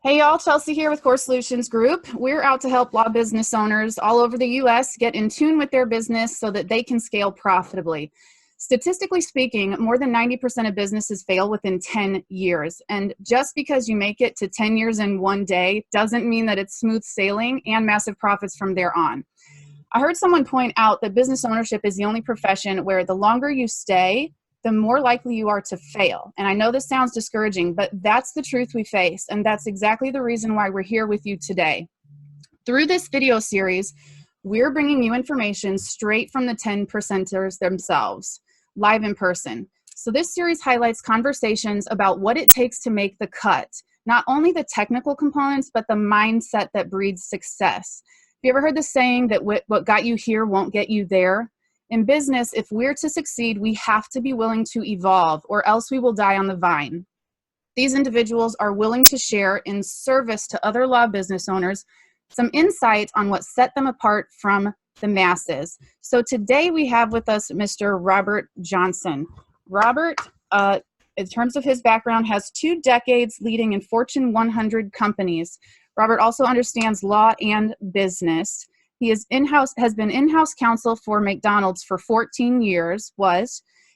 Hey y'all, Chelsea here with Core Solutions Group. We're out to help law business owners all over the U.S. get in tune with their business so that they can scale profitably. Statistically speaking, more than 90% of businesses fail within 10 years. And just because you make it to 10 years in one day doesn't mean that it's smooth sailing and massive profits from there on. I heard someone point out that business ownership is the only profession where the longer you stay, the more likely you are to fail. And I know this sounds discouraging, but that's the truth we face. And that's exactly the reason why we're here with you today. Through this video series, we're bringing you information straight from the 10 percenters themselves, live in person. So this series highlights conversations about what it takes to make the cut, not only the technical components, but the mindset that breeds success. Have you ever heard the saying that what got you here won't get you there? In business, if we're to succeed, we have to be willing to evolve, or else we will die on the vine. These individuals are willing to share, in service to other law business owners, some insight on what set them apart from the masses. So today we have with us Mr. Robert Johnson. Robert, in terms of his background, has 2 decades leading in Fortune 100 companies. Robert also understands law and business. He has been in-house counsel for McDonald's for 14 years,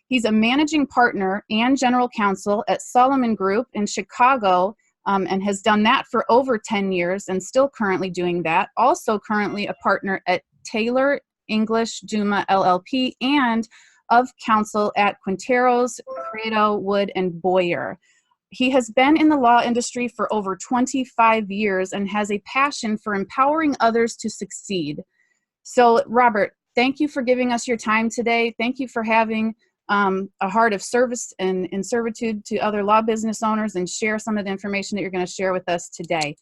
He's a managing partner and general counsel at Solomon Group in Chicago, and has done that for over 10 years and still currently doing that. Also currently a partner at Taylor English Duma LLP and of counsel at Quinteros, Credo, Wood, and Boyer. He has been in the law industry for over 25 years and has a passion for empowering others to succeed. So, Robert, thank you for giving us your time today. Thank you for having a heart of service and in servitude to other law business owners, and share some of the information that you're going to share with us today.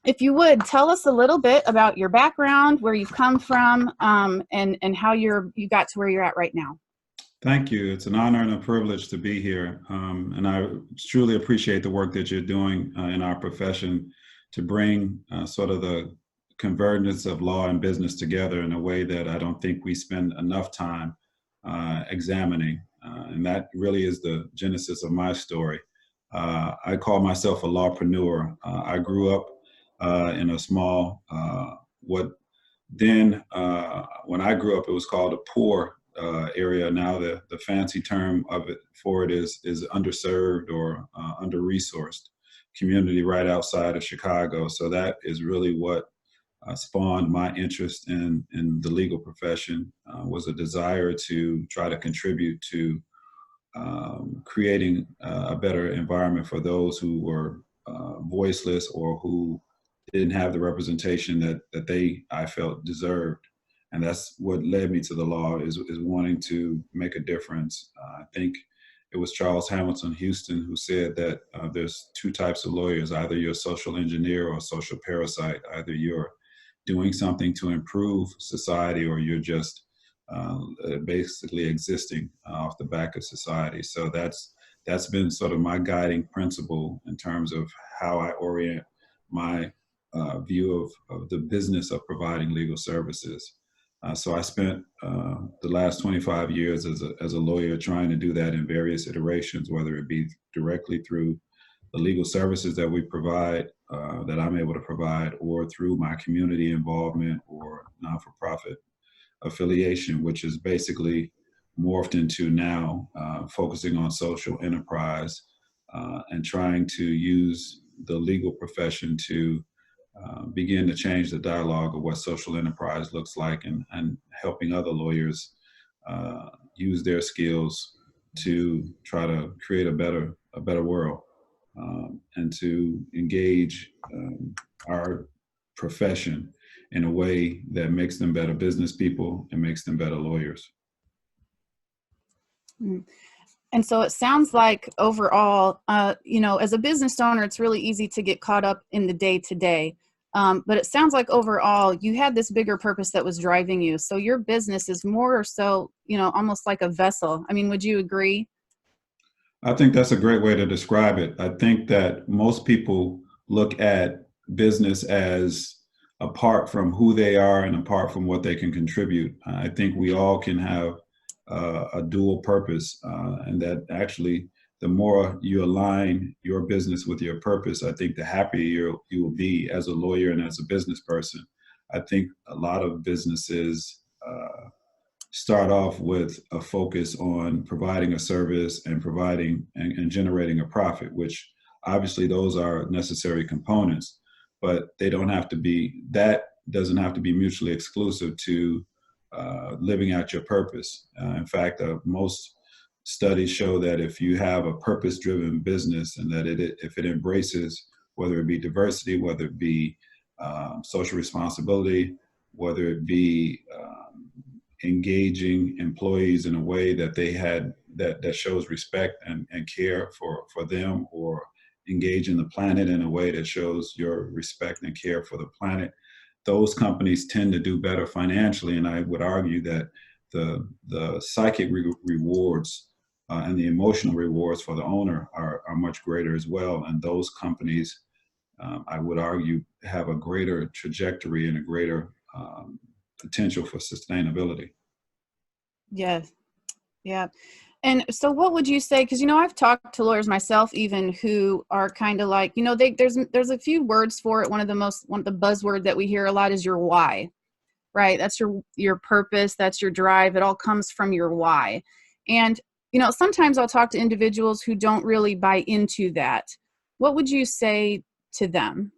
If you would, tell us a little bit about your background, where you've come from, and how you got to where you're at right now. Thank you. It's an honor and a privilege to be here. And I truly appreciate the work that you're doing in our profession to bring sort of the convergence of law and business together in a way that I don't think we spend enough time examining. And that really is the genesis of my story. I call myself a lawpreneur. I grew up in a small, when I grew up, it was called a poor area. Now the fancy term for it is underserved or under-resourced community right outside of Chicago. So that is really what spawned my interest in the legal profession, was a desire to try to contribute to creating a better environment for those who were voiceless or who didn't have the representation that I felt deserved. And that's what led me to the law, is wanting to make a difference. I think it was Charles Hamilton Houston who said that there's 2 types of lawyers: either you're a social engineer or a social parasite. Either you're doing something to improve society, or you're just basically existing off the back of society. So that's been sort of my guiding principle in terms of how I orient my view of the business of providing legal services. So I spent the last 25 years as a lawyer trying to do that in various iterations, whether it be directly through the legal services that we provide, that I'm able to provide, or through my community involvement or non-for-profit affiliation, which is basically morphed into now focusing on social enterprise and trying to use the legal profession to begin to change the dialogue of what social enterprise looks like, and helping other lawyers use their skills to try to create a better world, and to engage our profession in a way that makes them better business people and makes them better lawyers. And so it sounds like overall, as a business owner, it's really easy to get caught up in the day-to-day. But it sounds like overall you had this bigger purpose that was driving you. So your business is more or so, almost like a vessel. I mean, would you agree? I think that's a great way to describe it. I think that most people look at business as apart from who they are and apart from what they can contribute. I think we all can have a dual purpose, and that actually the more you align your business with your purpose, I think the happier you will be as a lawyer and as a business person. I think a lot of businesses start off with a focus on providing a service and providing and generating a profit, which obviously those are necessary components, but they don't have to be, that doesn't have to be mutually exclusive to living out your purpose. In fact, most studies show that if you have a purpose-driven business and that if it embraces, whether it be diversity, whether it be social responsibility, whether it be engaging employees in a way that they had that shows respect and care for them, or engaging the planet in a way that shows your respect and care for the planet, those companies tend to do better financially. And I would argue that the psychic rewards and the emotional rewards for the owner are much greater as well. And those companies, I would argue, have a greater trajectory and a greater potential for sustainability. Yes. Yeah. And so what would you say, because, I've talked to lawyers myself, even, who are kind of like, there's a few words for it. One of the buzzword that we hear a lot is your why, right? That's your purpose. That's your drive. It all comes from your why. And, sometimes I'll talk to individuals who don't really buy into that. What would you say to them?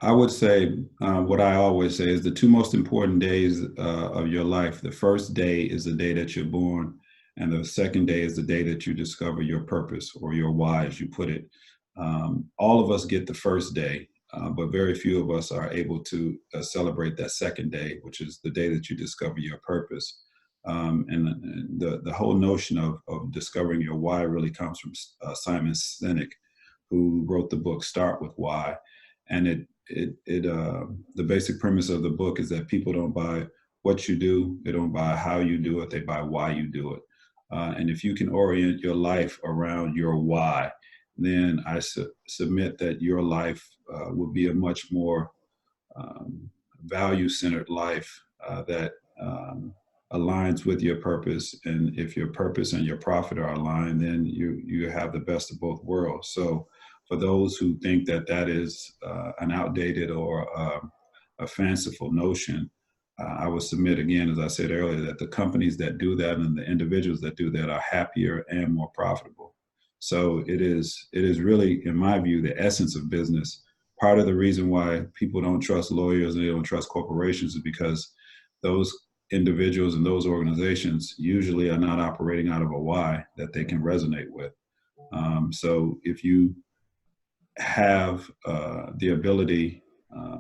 I would say what I always say is the two most important days of your life. The first day is the day that you're born, and the second day is the day that you discover your purpose, or your why, as you put it. All of us get the first day, but very few of us are able to celebrate that second day, which is the day that you discover your purpose. And the whole notion of discovering your why really comes from Simon Sinek, who wrote the book Start With Why. And the basic premise of the book is that people don't buy what you do, they don't buy how you do it, they buy why you do it. And if you can orient your life around your why, then I submit that your life will be a much more value-centered life that aligns with your purpose. And if your purpose and your profit are aligned, then you have the best of both worlds. So for those who think that that is an outdated or a fanciful notion, I would submit again, as I said earlier, that the companies that do that and the individuals that do that are happier and more profitable. So it is really, in my view, the essence of business. Part of the reason why people don't trust lawyers and they don't trust corporations is because those individuals and those organizations usually are not operating out of a why that they can resonate with. So if you have the ability,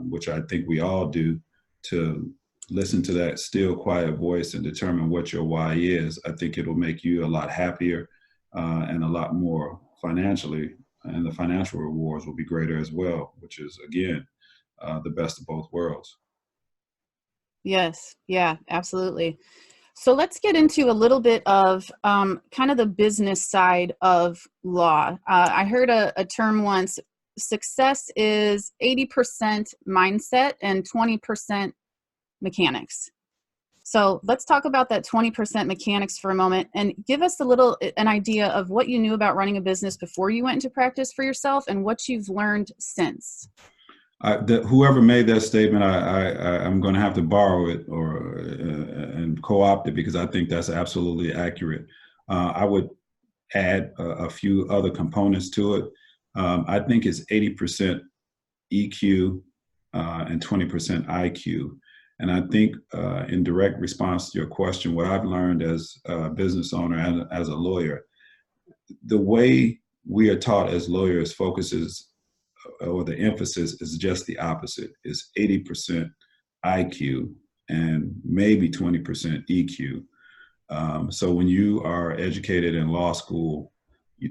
which I think we all do, to listen to that still quiet voice and determine what your why is, I think it'll make you a lot happier and a lot more financially, and the financial rewards will be greater as well, which is, again, the best of both worlds. Yes. Yeah, absolutely. So let's get into a little bit of kind of the business side of law. I heard a term once: success is 80% mindset and 20% mechanics. So let's talk about that 20% mechanics for a moment, and give us an idea of what you knew about running a business before you went into practice for yourself and what you've learned since. Whoever made that statement, I'm going to have to borrow it and co-opt it, because I think that's absolutely accurate. I would add a few other components to it. I think it's 80% EQ and 20% IQ. And I think in direct response to your question, what I've learned as a business owner and as a lawyer, the way we are taught as lawyers focuses, or the emphasis is just the opposite. It's 80% IQ and maybe 20% EQ. So when you are educated in law school,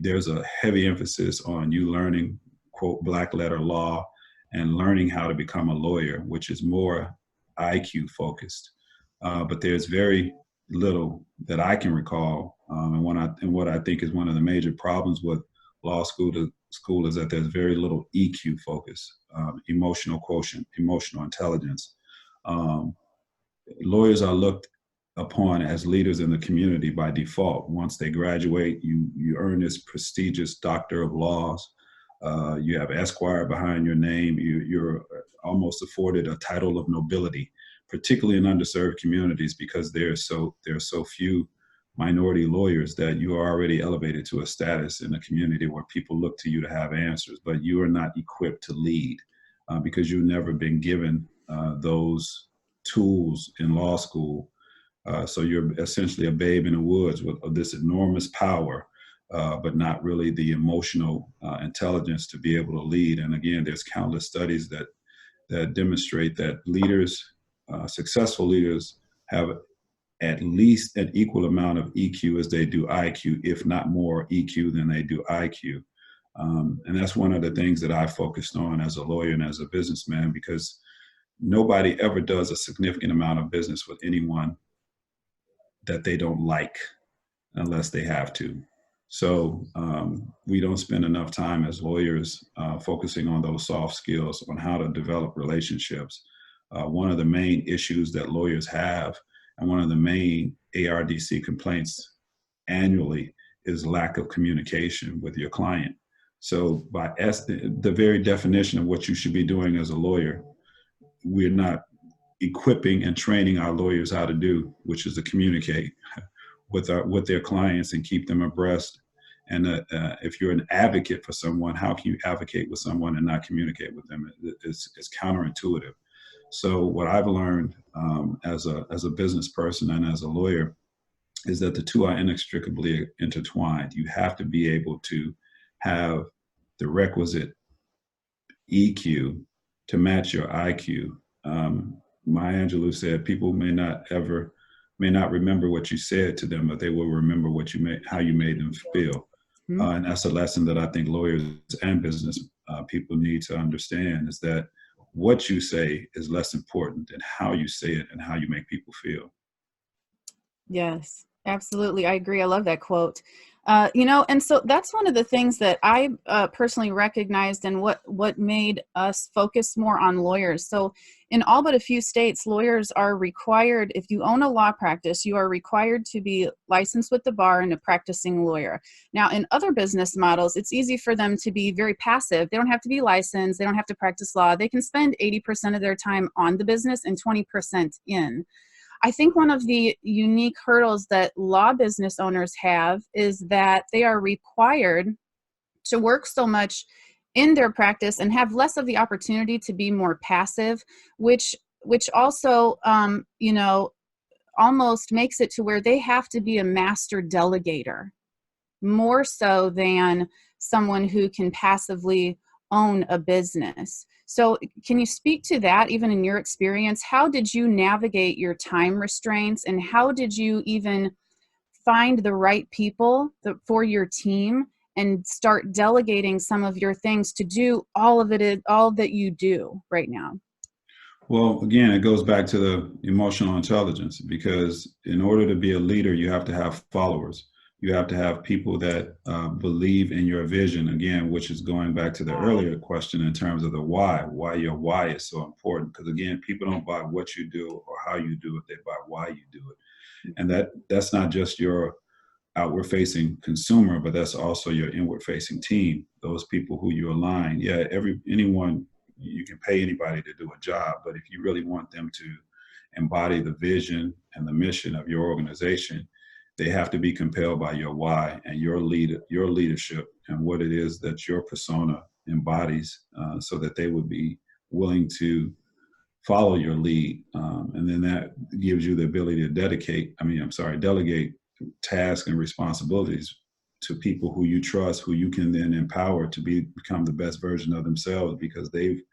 there's a heavy emphasis on you learning, quote, black letter law, and learning how to become a lawyer, which is more IQ focused. But there's very little that I can recall. And what I think is one of the major problems with law school is that there's very little EQ focus, emotional quotient, emotional intelligence. Lawyers are looked upon as leaders in the community by default. Once they graduate, you earn this prestigious Doctor of Laws. You have Esquire behind your name. You're almost afforded a title of nobility, particularly in underserved communities, because there are so few minority lawyers that you are already elevated to a status in a community where people look to you to have answers, but you are not equipped to lead because you've never been given those tools in law school. So you're essentially a babe in the woods with this enormous power, but not really the emotional intelligence to be able to lead. And again, there's countless studies that demonstrate that leaders, successful leaders, have at least an equal amount of EQ as they do IQ, if not more EQ than they do IQ. And that's one of the things that I focused on as a lawyer and as a businessman, because nobody ever does a significant amount of business with anyone that they don't like unless they have to. So we don't spend enough time as lawyers focusing on those soft skills, on how to develop relationships. One of the main issues that lawyers have, and one of the main ARDC complaints annually, is lack of communication with your client. So by the very definition of what you should be doing as a lawyer, we're not equipping and training our lawyers how to do, which is to communicate with their clients and keep them abreast. And if you're an advocate for someone, how can you advocate with someone and not communicate with them? It's counterintuitive. So what I've learned as a business person and as a lawyer is that the two are inextricably intertwined. You have to be able to have the requisite EQ to match your IQ. Maya Angelou said, people may not remember what you said to them, but they will remember how you made them feel. Mm-hmm. And that's a lesson that I think lawyers and business people need to understand, is that what you say is less important than how you say it and how you make people feel. Yes, absolutely. I agree. I love that quote. And so that's one of the things that I personally recognized, and what made us focus more on lawyers. So in all but a few states, lawyers are required, if you own a law practice, you are required to be licensed with the bar and a practicing lawyer. Now, in other business models, it's easy for them to be very passive. They don't have to be licensed. They don't have to practice law. They can spend 80% of their time on the business and 20% in. I think one of the unique hurdles that law business owners have is that they are required to work so much in their practice and have less of the opportunity to be more passive, which also, almost makes it to where they have to be a master delegator, more so than someone who can passively own a business. So can you speak to that, even in your experience? How did you navigate your time restraints, and how did you even find the right people for your team and start delegating some of your things to do all that you do right now? Well, again, it goes back to the emotional intelligence, because in order to be a leader, you have to have followers. You have to have people that believe in your vision, again, which is going back to the earlier question in terms of the why your why is so important. Because again, people don't buy what you do or how you do it, they buy why you do it. And that's not just your outward facing consumer, but that's also your inward facing team, those people who you align. Yeah, anyone, you can pay anybody to do a job, but if you really want them to embody the vision and the mission of your organization, they have to be compelled by your why and your leadership and what it is that your persona embodies, so that they would be willing to follow your lead. And then that gives you the ability to delegate tasks and responsibilities to people who you trust, who you can then empower to become the best version of themselves, because they've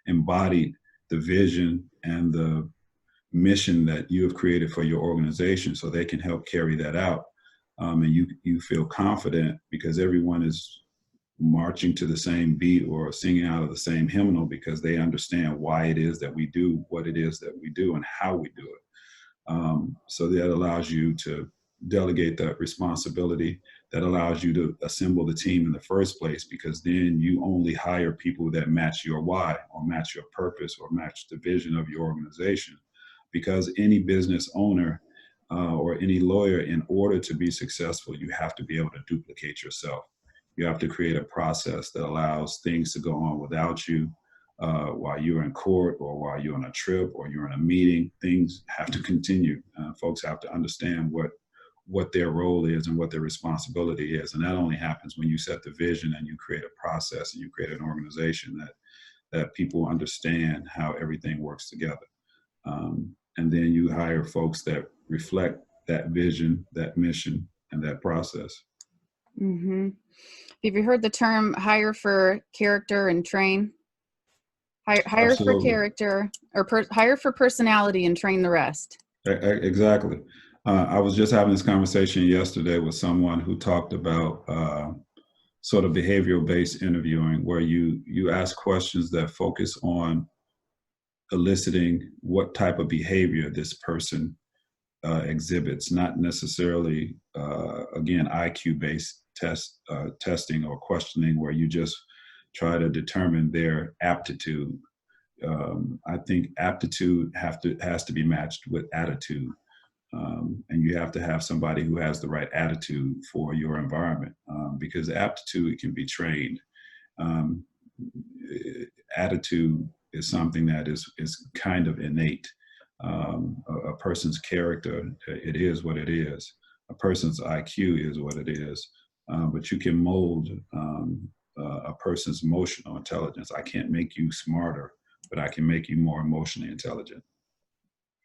embodied the vision and the mission that you have created for your organization, so they can help carry that out. And you feel confident because everyone is marching to the same beat or singing out of the same hymnal, because they understand why it is that we do what it is that we do and how we do it. So that allows you to delegate that responsibility. That allows you to assemble the team in the first place, because then you only hire people that match your why or match your purpose or match the vision of your organization. Because any business owner or any lawyer, in order to be successful, you have to be able to duplicate yourself. You have to create a process that allows things to go on without you while you're in court, or while you're on a trip, or you're in a meeting. Things have to continue. Folks have to understand what their role is and what their responsibility is. And that only happens when you set the vision and you create a process and you create an organization that people understand how everything works together. And then you hire folks that reflect that vision, that mission, and that process. Mm-hmm. Have you heard the term hire for character and train? Hire for character, or hire for personality and train the rest. Exactly. I was just having this conversation yesterday with someone who talked about sort of behavioral-based interviewing, where you ask questions that focus on eliciting what type of behavior this person exhibits, not necessarily, again, IQ-based testing or questioning, where you just try to determine their aptitude. I think aptitude has to be matched with attitude. And you have to have somebody who has the right attitude for your environment, because aptitude can be trained. Attitude is something that is kind of innate. A person's character, it is what it is. A person's IQ is what it is. But you can mold a person's emotional intelligence. I can't make you smarter, but I can make you more emotionally intelligent.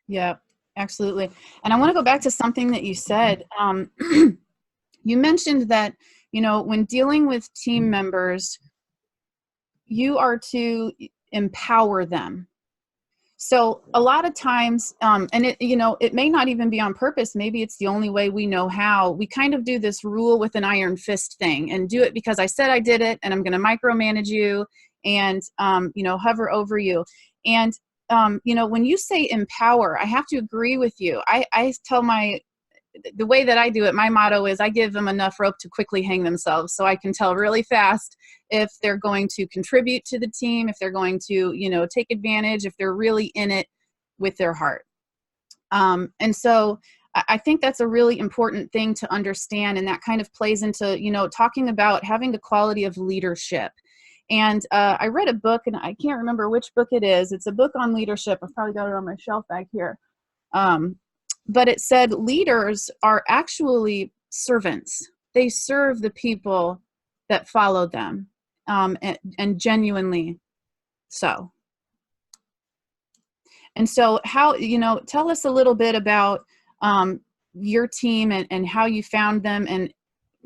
Yeah, absolutely. And I want to go back to something that you said. You mentioned that, when dealing with team members, you are to empower them. So a lot of times, and it may not even be on purpose. Maybe it's the only way we know how. We kind of do this rule with an iron fist thing, and do it because I said I did it, and I'm going to micromanage you and, hover over you. And, when you say empower, I have to agree with you. I tell the way that I do it, my motto is I give them enough rope to quickly hang themselves, so I can tell really fast if they're going to contribute to the team, if they're going to, take advantage, if they're really in it with their heart. And so I think that's a really important thing to understand. And that kind of plays into, talking about having the quality of leadership. And I read a book, and I can't remember which book it is. It's a book on leadership. I've probably got it on my shelf back here. But it said leaders are actually servants. They serve the people that follow them, and genuinely so. And so how, tell us a little bit about your team and how you found them, and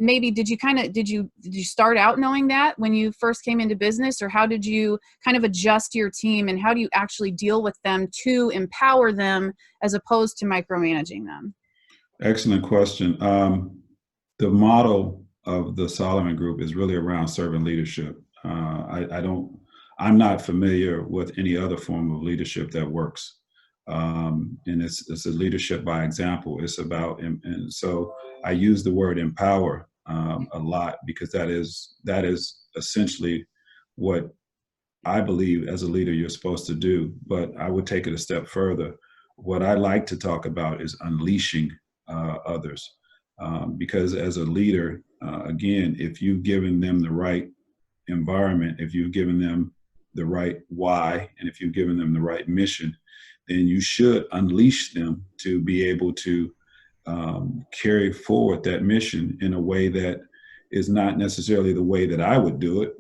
maybe did you start out knowing that when you first came into business, or how did you kind of adjust your team, and how do you actually deal with them to empower them as opposed to micromanaging them? Excellent question. The model of the Solomon Group is really around servant leadership. I'm not familiar with any other form of leadership that works. And it's a leadership by example. It's about, and so I use the word empower a lot, because that is essentially what I believe as a leader you're supposed to do. But I would take it a step further. What I like to talk about is unleashing others, because as a leader, again, if you've given them the right environment, if you've given them the right why, and if you've given them the right mission, then you should unleash them to be able to carry forward that mission in a way that is not necessarily the way that I would do it,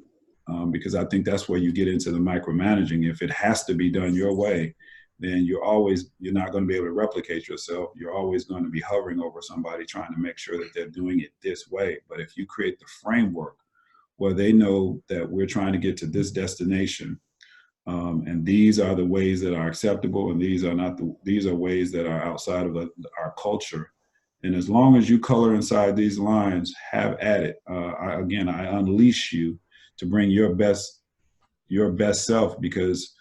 because I think that's where you get into the micromanaging. If it has to be done your way, then you're not going to be able to replicate yourself. You're always going to be hovering over somebody trying to make sure that they're doing it this way. But if you create the framework where they know that we're trying to get to this destination, and these are the ways that are acceptable, and these are ways that are outside of our culture. And as long as you color inside these lines, have at it. I unleash you to bring your best self, because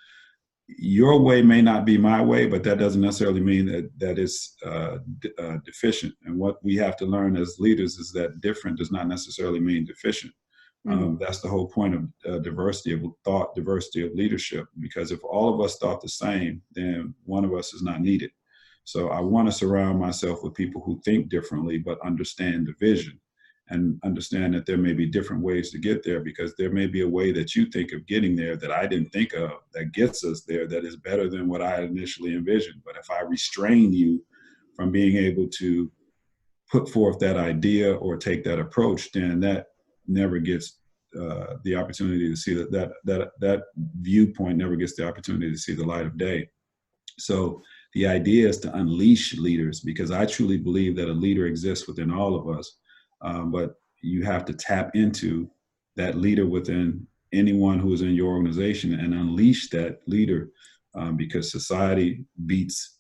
your way may not be my way, but that doesn't necessarily mean that it's deficient. And what we have to learn as leaders is that different does not necessarily mean deficient. That's the whole point of diversity of thought, diversity of leadership, because if all of us thought the same, then one of us is not needed. So I want to surround myself with people who think differently, but understand the vision and understand that there may be different ways to get there, because there may be a way that you think of getting there that I didn't think of that gets us there that is better than what I initially envisioned. But if I restrain you from being able to put forth that idea or take that approach, then that never gets the opportunity to see that viewpoint never gets the opportunity to see the light of day. So the idea is to unleash leaders, because I truly believe that a leader exists within all of us. But you have to tap into that leader within anyone who is in your organization and unleash that leader, because society beats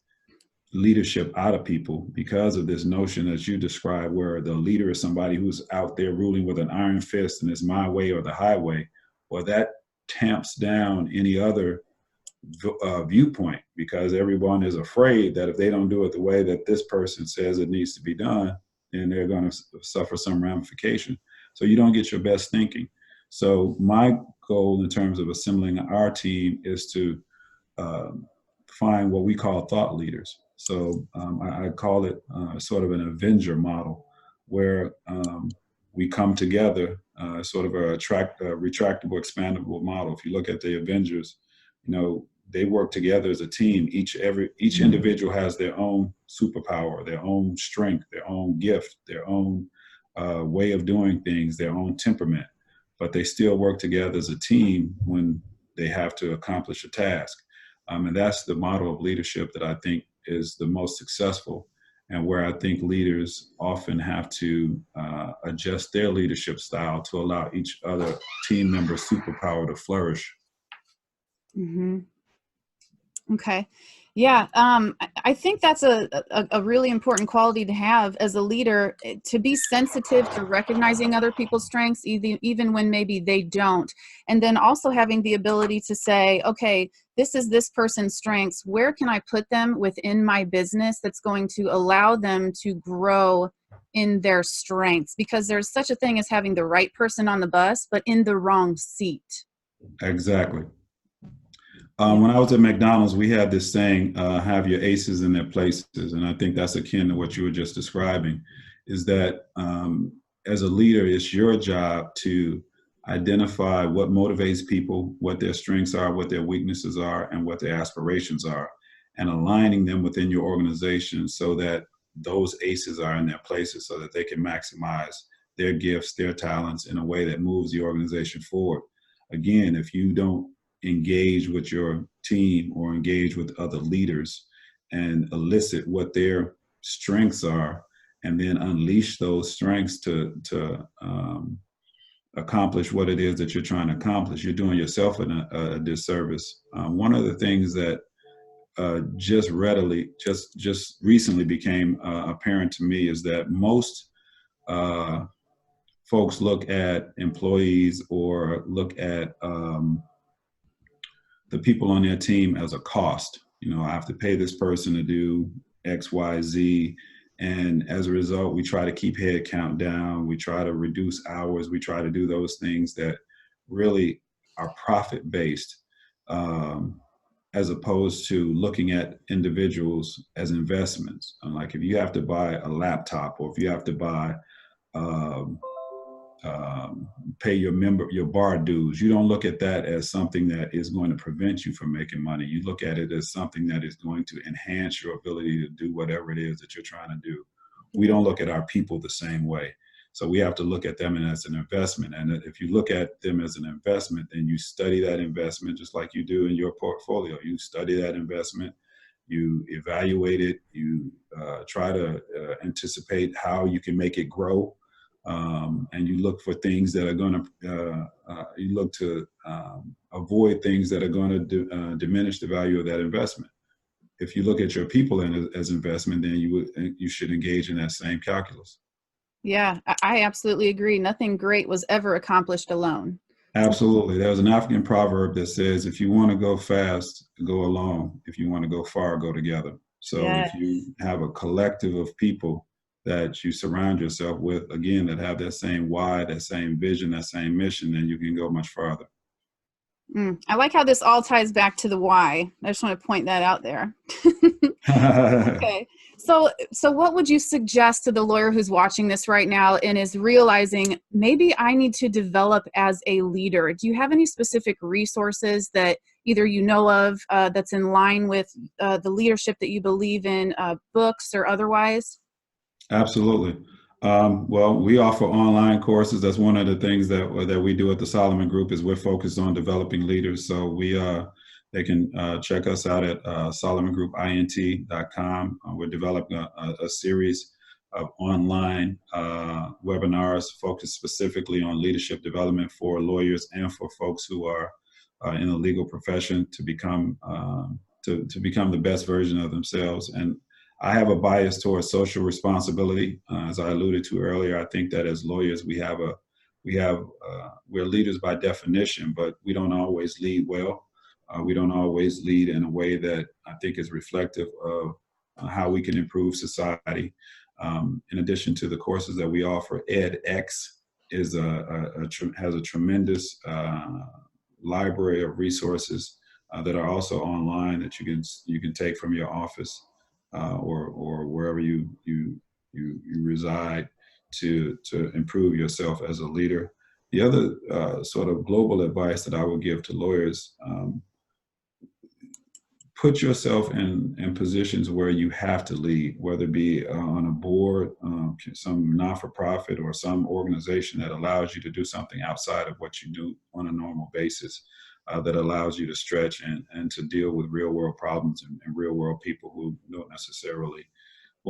leadership out of people because of this notion that you describe, where the leader is somebody who's out there ruling with an iron fist and it's my way or the highway. Well, that tamps down any other viewpoint, because everyone is afraid that if they don't do it the way that this person says it needs to be done, then they're going to suffer some ramification. So you don't get your best thinking. So my goal in terms of assembling our team is to find what we call thought leaders. So I call it sort of an Avenger model, where we come together, sort of a retractable, expandable model. If you look at the Avengers, they work together as a team. Each individual has their own superpower, their own strength, their own gift, their own way of doing things, their own temperament, but they still work together as a team when they have to accomplish a task. And that's the model of leadership that I think is the most successful, and where I think leaders often have to adjust their leadership style to allow each other team member's superpower to flourish. Mm-hmm. Okay. Yeah. I think that's a really important quality to have as a leader, to be sensitive to recognizing other people's strengths, even when maybe they don't. And then also having the ability to say, okay, this is this person's strengths. Where can I put them within my business that's going to allow them to grow in their strengths? Because there's such a thing as having the right person on the bus, but in the wrong seat. Exactly. When I was at McDonald's, we had this saying, have your aces in their places. And I think that's akin to what you were just describing, is that as a leader, it's your job to identify what motivates people, what their strengths are, what their weaknesses are, and what their aspirations are, and aligning them within your organization so that those aces are in their places, so that they can maximize their gifts, their talents in a way that moves the organization forward. Again, if you don't engage with your team or engage with other leaders and elicit what their strengths are, and then unleash those strengths to accomplish what it is that you're trying to accomplish, you're doing yourself a disservice. One of the things that just recently became apparent to me is that most folks look at employees or look at the people on their team as a cost. I have to pay this person to do X, Y, Z. And as a result, we try to keep head count down. We try to reduce hours. We try to do those things that really are profit-based, as opposed to looking at individuals as investments. Like if you have to buy a laptop, or if you have to buy pay your bar dues, you don't look at that as something that is going to prevent you from making money. You look at it as something that is going to enhance your ability to do whatever it is that you're trying to do. We don't look at our people the same way. So we have to look at them as an investment. And if you look at them as an investment, then you study that investment just like you do in your portfolio. You study that investment, you evaluate it, you try to anticipate how you can make it grow. And you look for things that are going to, you look to avoid things that are going to diminish the value of that investment. If you look at your people as investment, then you should engage in that same calculus. Yeah, I absolutely agree. Nothing great was ever accomplished alone. Absolutely. There's an African proverb that says, if you want to go fast, go alone. If you want to go far, go together. So Yes. If you have a collective of people that you surround yourself with, again, that have that same why, that same vision, that same mission, then you can go much farther. I like how this all ties back to the why. I just want to point that out there. Okay. So what would you suggest to the lawyer who's watching this right now and is realizing maybe I need to develop as a leader? Do you have any specific resources that either you know of that's in line with the leadership that you believe in, books or otherwise? Absolutely. Well, we offer online courses. That's one of the things that we do at the Solomon Group is we're focused on developing leaders. So they can check us out at solomongroupint.com. We're developing a series of online webinars focused specifically on leadership development for lawyers and for folks who are in the legal profession to become to become the best version of themselves. And I have a bias towards social responsibility. As I alluded to earlier, I think that as lawyers, we're leaders by definition, but we don't always lead well. We don't always lead in a way that I think is reflective of how we can improve society. In addition to the courses that we offer, edX has a tremendous library of resources that are also online that you can take from your office. Or wherever you reside to improve yourself as a leader. The other sort of global advice that I would give to lawyers, put yourself in positions where you have to lead, whether it be on a board, some not-for-profit or some organization that allows you to do something outside of what you do on a normal basis. That allows you to stretch and to deal with real world problems and real world people who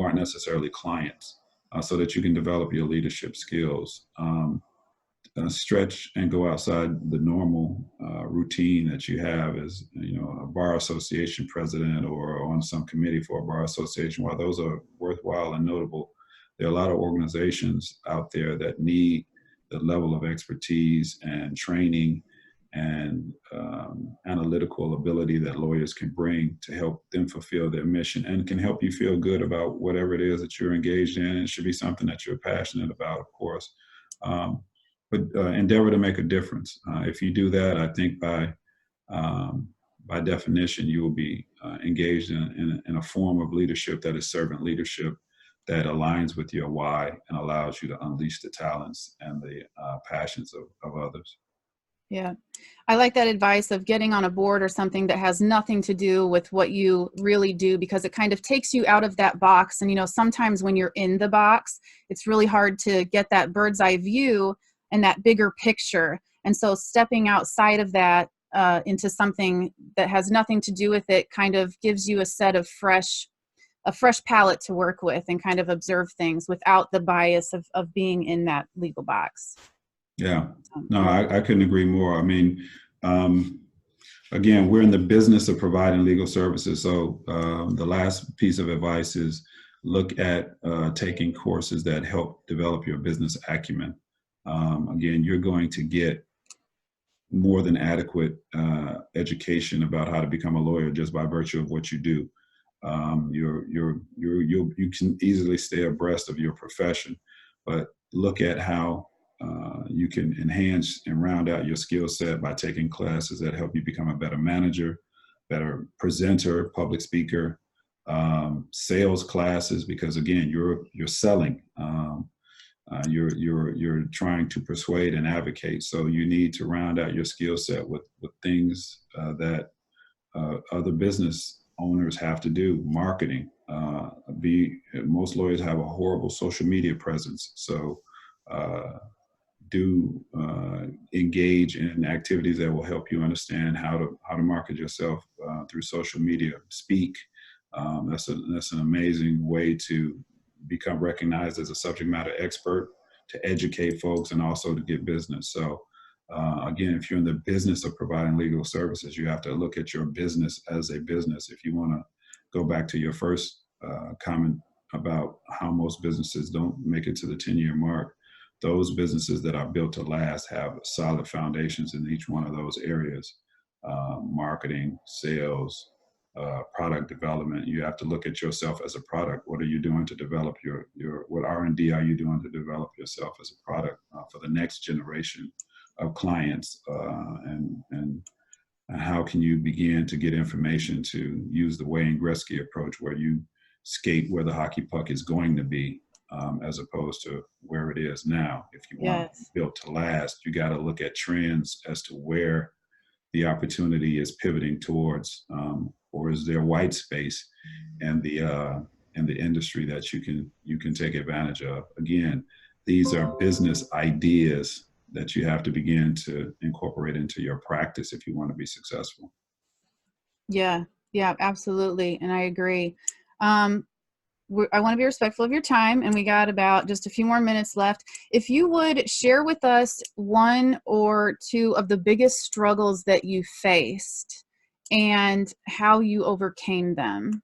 aren't necessarily clients, so that you can develop your leadership skills. Stretch and go outside the normal routine that you have as a bar association president or on some committee for a bar association. While those are worthwhile and notable, there are a lot of organizations out there that need the level of expertise and training and analytical ability that lawyers can bring to help them fulfill their mission and can help you feel good about whatever it is that you're engaged in. It should be something that you're passionate about, of course, but endeavor to make a difference. If you do that, I think by definition, you will be engaged in a form of leadership that is servant leadership that aligns with your why and allows you to unleash the talents and the passions of others. Yeah. I like that advice of getting on a board or something that has nothing to do with what you really do, because it kind of takes you out of that box. And, sometimes when you're in the box, it's really hard to get that bird's eye view and that bigger picture. And so stepping outside of that into something that has nothing to do with it kind of gives you a set of a fresh palette to work with and kind of observe things without the bias of being in that legal box. Yeah, no, I couldn't agree more. I mean, again, we're in the business of providing legal services. So the last piece of advice is look at taking courses that help develop your business acumen. Again, you're going to get more than adequate education about how to become a lawyer just by virtue of what you do. You can easily stay abreast of your profession, but look at how you can enhance and round out your skill set by taking classes that help you become a better manager, better presenter, public speaker, sales classes, because again, you're selling. You're trying to persuade and advocate. So you need to round out your skill set with things that other business owners have to do. Marketing. Most lawyers have a horrible social media presence. So do engage in activities that will help you understand how to market yourself through social media. Speak. That's an amazing way to become recognized as a subject matter expert, to educate folks, and also to get business. So again, if you're in the business of providing legal services, you have to look at your business as a business. If you want to go back to your first comment about how most businesses don't make it to the 10-year mark, those businesses that are built to last have solid foundations in each one of those areas. Marketing, sales, product development. You have to look at yourself as a product. What are you doing to develop what R&D are you doing to develop yourself as a product for the next generation of clients and And how can you begin to get information to use the Wayne Gretzky approach, where you skate where the hockey puck is going to be, as opposed to where it is now. If you want Yes. built to last, you got to look at trends as to where the opportunity is pivoting towards, or is there white space in the industry that you can take advantage of. Again, these are business ideas that you have to begin to incorporate into your practice if you want to be successful. Yeah, yeah, absolutely. And I agree. Um, I want to be respectful of your time, and we got about just a few more minutes left. If you would share with us one or two of the biggest struggles that you faced and how you overcame them.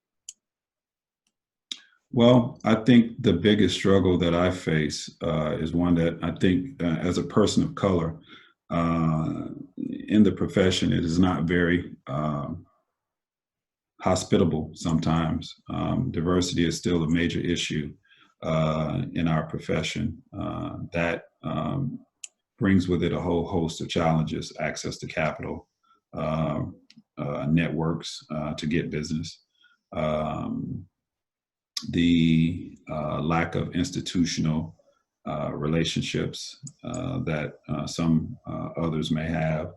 Well, I think the biggest struggle that I face is one that I think, as a person of color in the profession, it is not very hospitable sometimes. Diversity is still a major issue in our profession. That brings with it a whole host of challenges: access to capital, uh, networks to get business, um, the lack of institutional relationships that some others may have.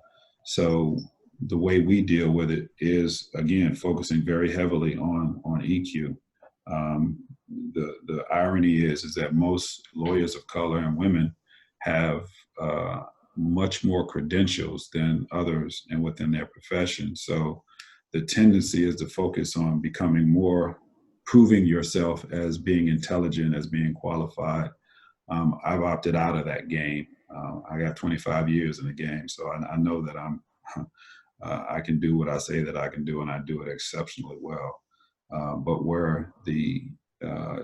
So the way we deal with it is, again, focusing very heavily on EQ. Um, the irony is that most lawyers of color and women have much more credentials than others and within their profession. So the tendency is to focus on becoming more, proving yourself as being intelligent, as being qualified. I've opted out of that game. I got 25 years in the game, so I know that I can do what I say that I can do, and I do it exceptionally well. But where the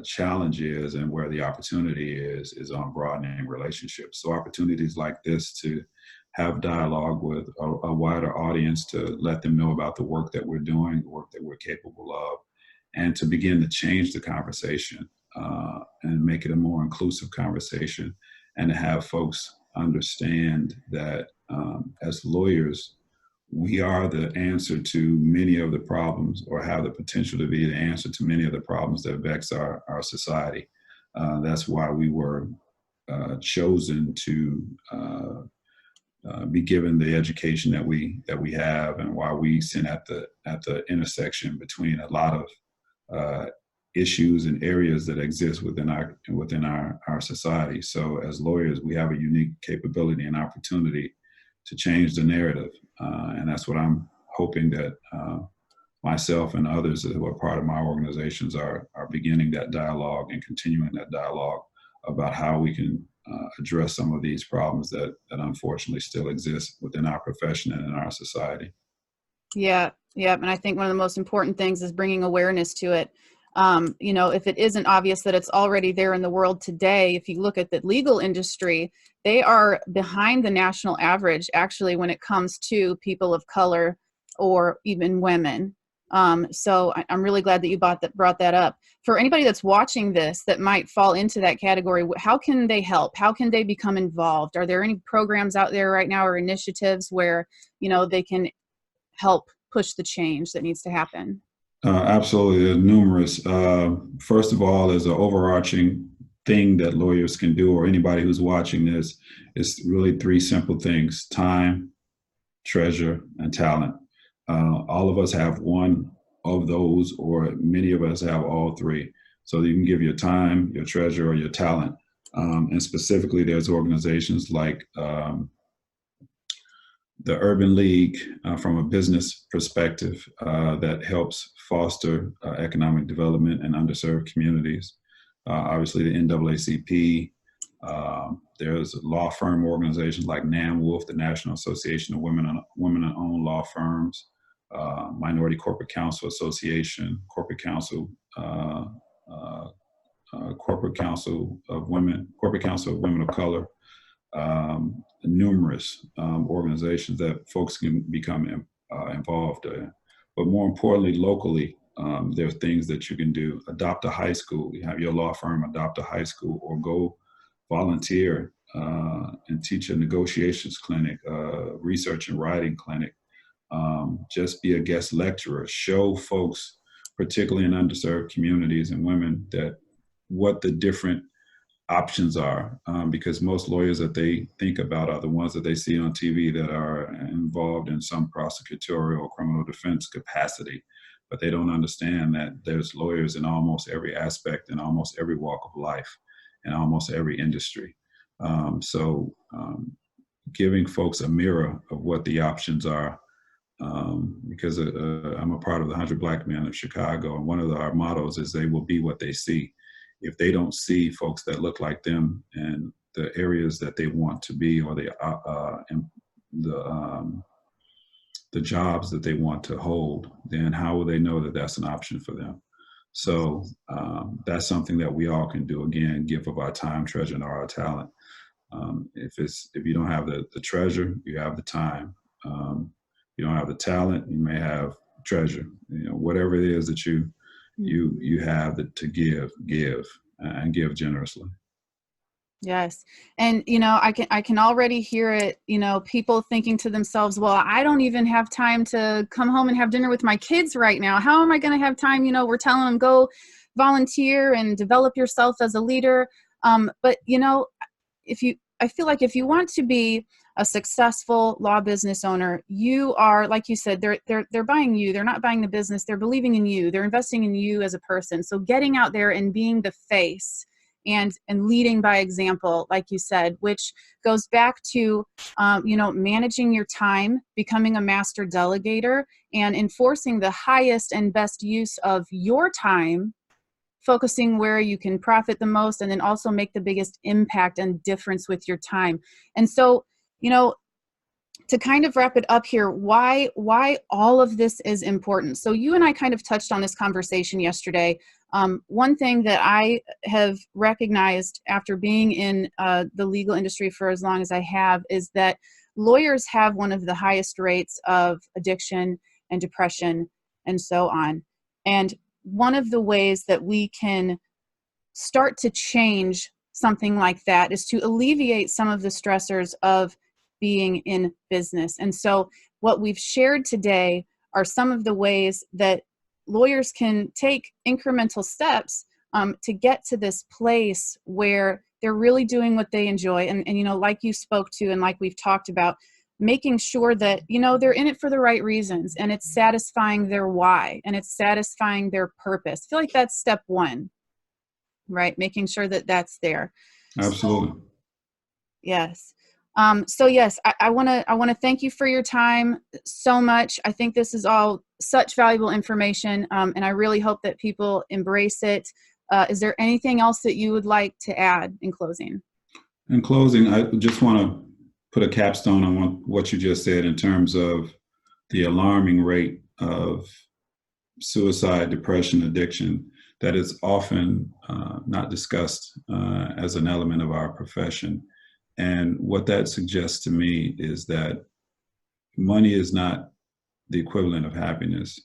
challenge is and where the opportunity is on broadening relationships. So opportunities like this to have dialogue with a wider audience, to let them know about the work that we're doing, the work that we're capable of, and to begin to change the conversation and make it a more inclusive conversation, and to have folks understand that as lawyers, we are the answer to many of the problems, or have the potential to be the answer to many of the problems that vex our society. That's why we were chosen to be given the education that we have, and why we sit at the intersection between a lot of issues and areas that exist within our society. So as lawyers, we have a unique capability and opportunity to change the narrative, and that's what I'm hoping that myself and others who are part of my organizations are beginning that dialogue and continuing that dialogue about how we can address some of these problems that unfortunately still exist within our profession and in our society. Yeah, yeah. And I think one of the most important things is bringing awareness to it. If it isn't obvious that it's already there in the world today, if you look at the legal industry, they are behind the national average, actually, when it comes to people of color or even women. So I'm really glad that you brought that up. For anybody that's watching this that might fall into that category, how can they help? How can they become involved? Are there any programs out there right now or initiatives where, they can help push the change that needs to happen? Absolutely, there's numerous. First of all, there's an overarching thing that lawyers can do, or anybody who's watching this, is really three simple things: time, treasure, and talent. All of us have one of those, or many of us have all three. So you can give your time, your treasure, or your talent. And specifically, there's organizations like the Urban League, from a business perspective, that helps foster economic development in underserved communities. Obviously, the NAACP. There's law firm organizations like NAMWOLF, the National Association of Women-Owned Law Firms, Minority Corporate Counsel Association, Corporate Counsel of Women of Color. Numerous organizations that folks can become involved in. But more importantly, locally, there are things that you can do. Adopt a high school. You have your law firm adopt a high school, or go volunteer and teach a negotiations clinic, research and writing clinic. just be a guest lecturer, show folks, particularly in underserved communities and women, that what the different options are, because most lawyers that they think about are the ones that they see on TV that are involved in some prosecutorial or criminal defense capacity. But they don't understand that there's lawyers in almost every aspect, in almost every walk of life, in almost every industry. So giving folks a mirror of what the options are, because I'm a part of the 100 Black Men of Chicago, and one of our mottos is they will be what they see. If they don't see folks that look like them and the areas that they want to be, or the jobs that they want to hold, then how will they know that that's an option for them? So that's something that we all can do. Again, give of our time, treasure, and our talent. If you don't have the treasure, you have the time. You don't have the talent, you may have treasure. Whatever it is that you have to give and give generously. Yes. And, I can already hear it, people thinking to themselves, well, I don't even have time to come home and have dinner with my kids right now. How am I going to have time? We're telling them, go volunteer and develop yourself as a leader. But, I feel like if you want to be a successful law business owner, you are, like you said, they're buying you. They're not buying the business. They're believing in you. They're investing in you as a person. So getting out there and being the face and leading by example, like you said, which goes back to, managing your time, becoming a master delegator, and enforcing the highest and best use of your time, focusing where you can profit the most, and then also make the biggest impact and difference with your time. And so, to kind of wrap it up here, why all of this is important. So you and I kind of touched on this conversation yesterday. One thing that I have recognized after being in the legal industry for as long as I have is that lawyers have one of the highest rates of addiction and depression and so on. And one of the ways that we can start to change something like that is to alleviate some of the stressors of being in business. And so what we've shared today are some of the ways that lawyers can take incremental steps to get to this place where they're really doing what they enjoy. And like you spoke to, and like we've talked about, making sure that, they're in it for the right reasons, and it's satisfying their why, and it's satisfying their purpose. I feel like that's step one, right? Making sure that that's there. Absolutely. So, yes. So yes, I want to thank you for your time so much. I think this is all such valuable information, and I really hope that people embrace it. Is there anything else that you would like to add in closing? In closing, I just want to put a capstone on what you just said in terms of the alarming rate of suicide, depression, addiction that is often not discussed as an element of our profession. And what that suggests to me is that money is not the equivalent of happiness.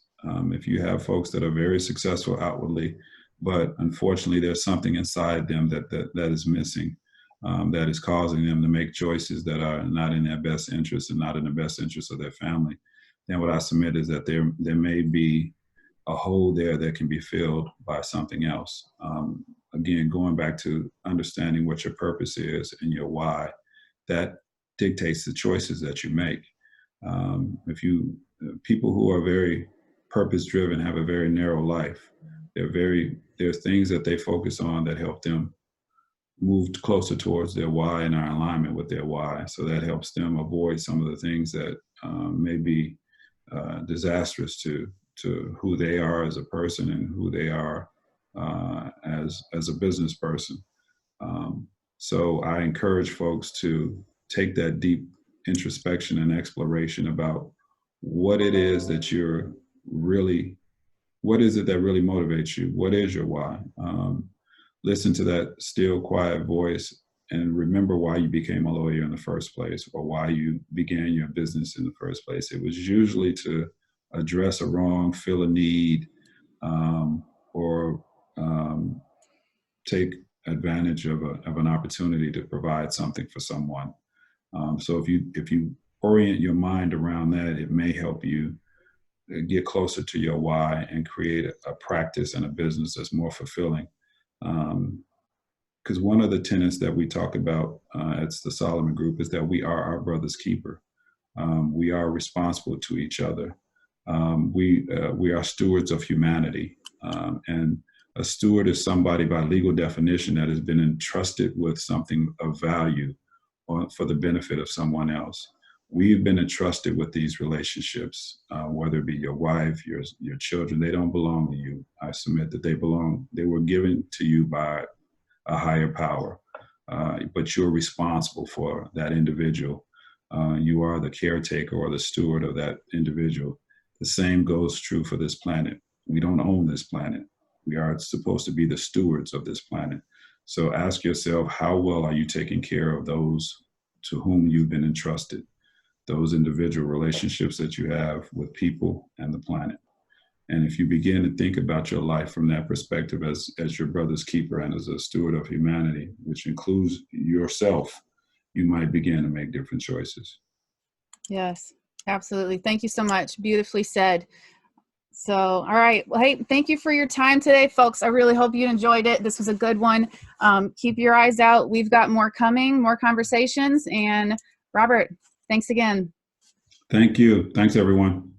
If you have folks that are very successful outwardly, but unfortunately there's something inside them that is missing, that is causing them to make choices that are not in their best interest and not in the best interest of their family, then what I submit is that there may be a hole there that can be filled by something else. Again, going back to understanding what your purpose is and your why, that dictates the choices that you make. People who are very purpose-driven have a very narrow life. There's things that they focus on that help them move closer towards their why and are in alignment with their why. So that helps them avoid some of the things that may be disastrous to who they are as a person and who they are as a business person. So I encourage folks to take that deep introspection and exploration about what it is that what is it that really motivates you? What is your why? Listen to that still, quiet voice and remember why you became a lawyer in the first place, or why you began your business in the first place. It was usually to address a wrong, fill a need, or take advantage of an opportunity to provide something for someone. So if you orient your mind around that, it may help you get closer to your why and create a practice and a business that's more fulfilling. Because one of the tenets that we talk about at the Solomon Group is that we are our brother's keeper. We are responsible to each other. We are stewards of humanity. And a steward is somebody by legal definition that has been entrusted with something of value for the benefit of someone else. We've been entrusted with these relationships, whether it be your wife, your children. They don't belong to you. I submit that they were given to you by a higher power, but you're responsible for that individual. You are the caretaker or the steward of that individual. The same goes true for this planet. We don't own this planet. We are supposed to be the stewards of this planet. So ask yourself, how well are you taking care of those to whom you've been entrusted? Those individual relationships that you have with people and the planet. And if you begin to think about your life from that perspective as your brother's keeper and as a steward of humanity, which includes yourself, you might begin to make different choices. Yes, absolutely. Thank you so much. Beautifully said. So, all right. Well, hey, thank you for your time today, folks. I really hope you enjoyed it. This was a good one. Keep your eyes out. We've got more coming, more conversations. And Robert, thanks again. Thank you. Thanks, everyone.